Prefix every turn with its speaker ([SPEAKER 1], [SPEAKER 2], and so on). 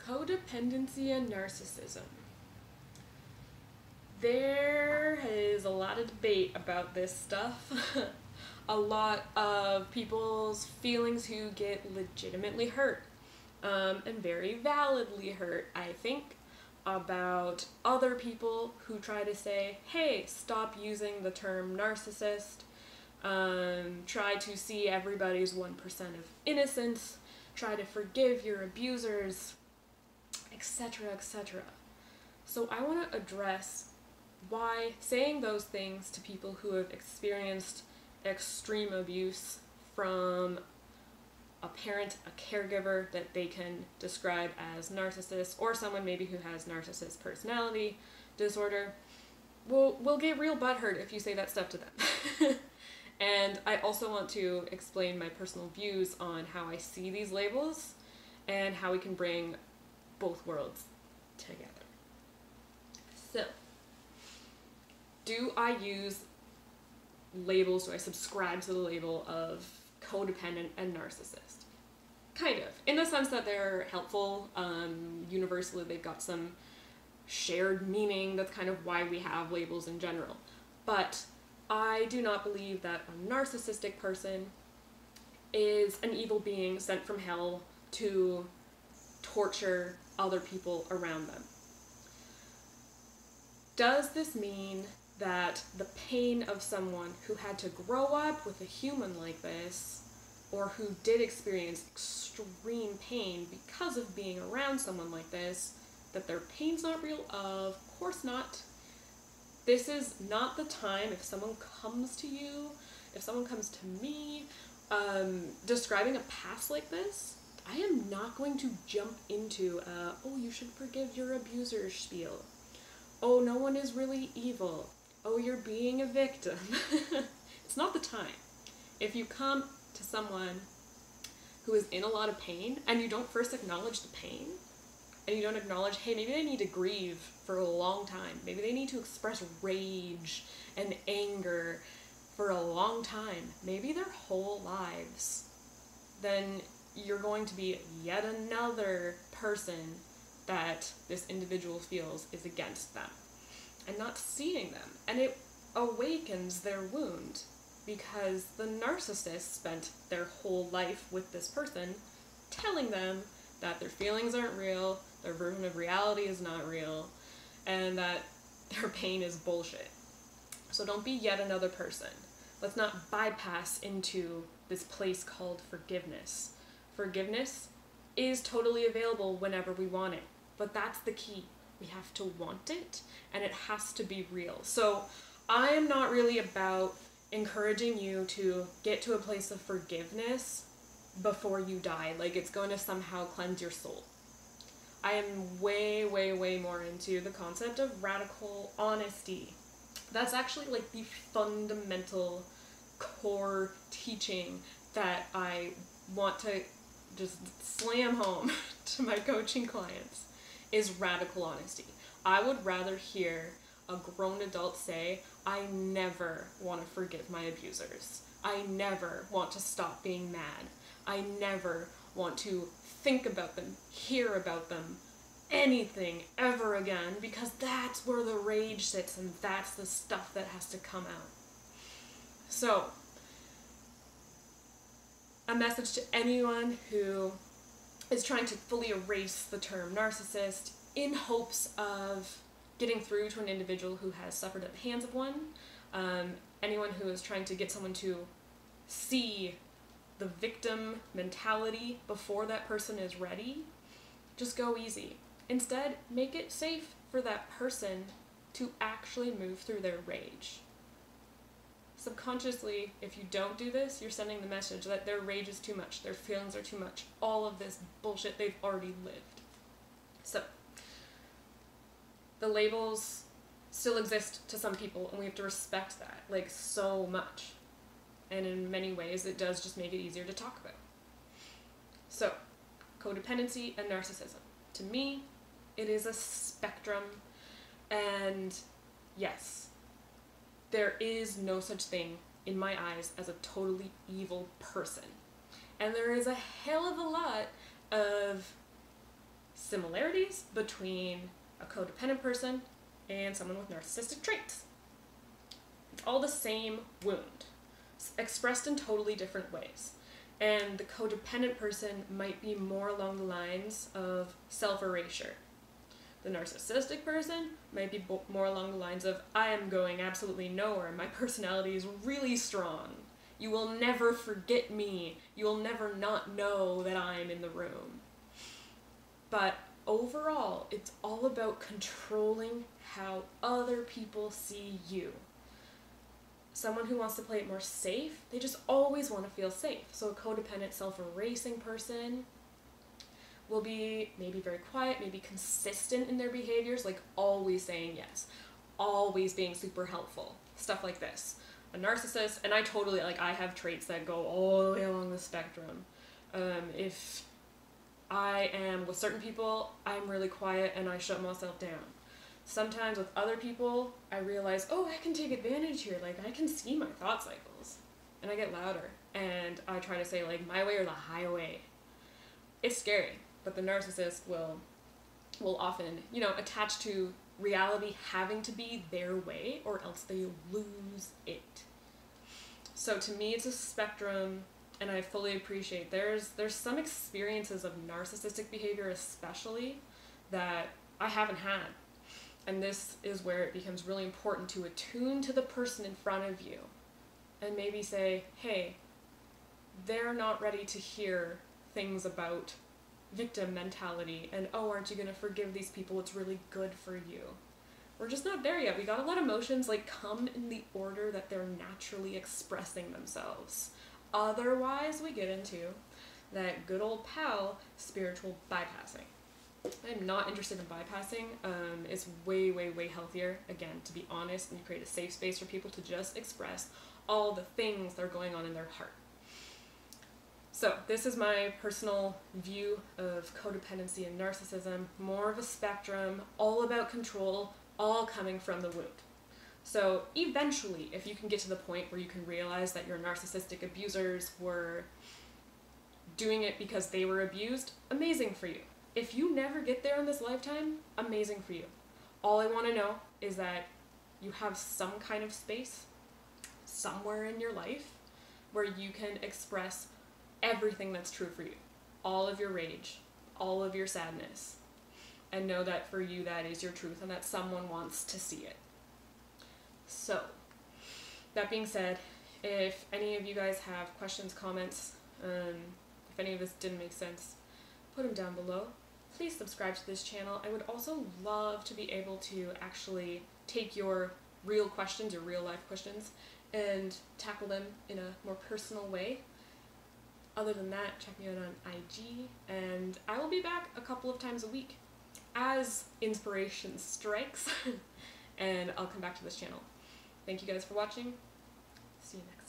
[SPEAKER 1] Codependency and narcissism. There is a lot of debate about this stuff. A lot of people's feelings who get legitimately hurt, and very validly hurt, I think, about other people who try to say, hey, stop using the term narcissist, try to see everybody's 1% of innocence, try to forgive your abusers, etc., etc. So I want to address why saying those things to people who have experienced extreme abuse from a parent, a caregiver that they can describe as narcissist, or someone maybe who has narcissist personality disorder, will get real butthurt if you say that stuff to them. And I also want to explain my personal views on how I see these labels and how we can bring both worlds together. So, do I use labels, do I subscribe to the label of codependent and narcissist? Kind of, in the sense that they're helpful. Universally, they've got some shared meaning. That's kind of why we have labels in general. But I do not believe that a narcissistic person is an evil being sent from hell to torture other people around them. Does this mean that the pain of someone who had to grow up with a human like this, or who did experience extreme pain because of being around someone like this, that their pain's not real? Of course not. This is not the time, if someone comes to you, if someone comes to me, describing a past like this, I am not going to jump into oh, you should forgive your abuser spiel. Oh, no one is really evil. Oh, you're being a victim. It's not the time. If you come to someone who is in a lot of pain and you don't first acknowledge the pain, and you don't acknowledge, hey, maybe they need to grieve for a long time. Maybe they need to express rage and anger for a long time. Maybe their whole lives. Then you're going to be yet another person that this individual feels is against them and not seeing them. And it awakens their wound because the narcissist spent their whole life with this person telling them that their feelings aren't real, their version of reality is not real, and that their pain is bullshit. So don't be yet another person. Let's not bypass into this place called forgiveness. Forgiveness is totally available whenever we want it, but that's the key. We have to want it, and it has to be real. So I am not really about encouraging you to get to a place of forgiveness before you die, like it's going to somehow cleanse your soul. I am way, way, way more into the concept of radical honesty. That's actually like the fundamental core teaching that I want to just slam home to my coaching clients, is radical honesty. I would rather hear a grown adult say, I never want to forgive my abusers. I never want to stop being mad. I never want to think about them, hear about them, anything ever again, because that's where the rage sits and that's the stuff that has to come out. So, a message to anyone who is trying to fully erase the term narcissist in hopes of getting through to an individual who has suffered at the hands of one, anyone who is trying to get someone to see the victim mentality before that person is ready, just go easy. Instead, make it safe for that person to actually move through their rage. Subconsciously, if you don't do this, you're sending the message that their rage is too much, their feelings are too much, all of this bullshit they've already lived. So, the labels still exist to some people, and we have to respect that, like, so much. And in many ways, it does just make it easier to talk about. So, codependency and narcissism. To me, it is a spectrum, and yes, there is no such thing, in my eyes, as a totally evil person. And there is a hell of a lot of similarities between a codependent person and someone with narcissistic traits. It's all the same wound, expressed in totally different ways. And the codependent person might be more along the lines of self-erasure. The narcissistic person might be more along the lines of, I am going absolutely nowhere, my personality is really strong. You will never forget me. You will never not know that I'm in the room. But overall, it's all about controlling how other people see you. Someone who wants to play it more safe, they just always want to feel safe. So a codependent, self-erasing person will be maybe very quiet, maybe consistent in their behaviors, like always saying yes, always being super helpful, stuff like this. A narcissist, and I totally, like, I have traits that go all the way along the spectrum. If I am with certain people, I'm really quiet and I shut myself down. Sometimes with other people, I realize, oh, I can take advantage here, like, I can see my thought cycles, and I get louder, and I try to say, like, my way or the highway. It's scary, but the narcissist will often, you know, attach to reality having to be their way, or else they lose it. So to me, it's a spectrum, and I fully appreciate there's some experiences of narcissistic behavior especially that I haven't had. And this is where it becomes really important to attune to the person in front of you and maybe say, hey, they're not ready to hear things about victim mentality and, oh, aren't you going to forgive these people? It's really good for you. We're just not there yet. We gotta let emotions like come in the order that they're naturally expressing themselves. Otherwise, we get into that good old pal spiritual bypassing. I'm not interested in bypassing. It's way, way, way healthier, again, to be honest, and you create a safe space for people to just express all the things that are going on in their heart. So this is my personal view of codependency and narcissism, more of a spectrum, all about control, all coming from the wound. So eventually, if you can get to the point where you can realize that your narcissistic abusers were doing it because they were abused, amazing for you. If you never get there in this lifetime, amazing for you. All I want to know is that you have some kind of space somewhere in your life where you can express everything that's true for you. All of your rage, all of your sadness, and know that for you that is your truth and that someone wants to see it. So, that being said, if any of you guys have questions, comments, if any of this didn't make sense, put them down below. Please subscribe to this channel. I would also love to be able to actually take your real questions, your real life questions, and tackle them in a more personal way. Other than that, check me out on IG, and I will be back a couple of times a week as inspiration strikes, and I'll come back to this channel. Thank you guys for watching. See you next time.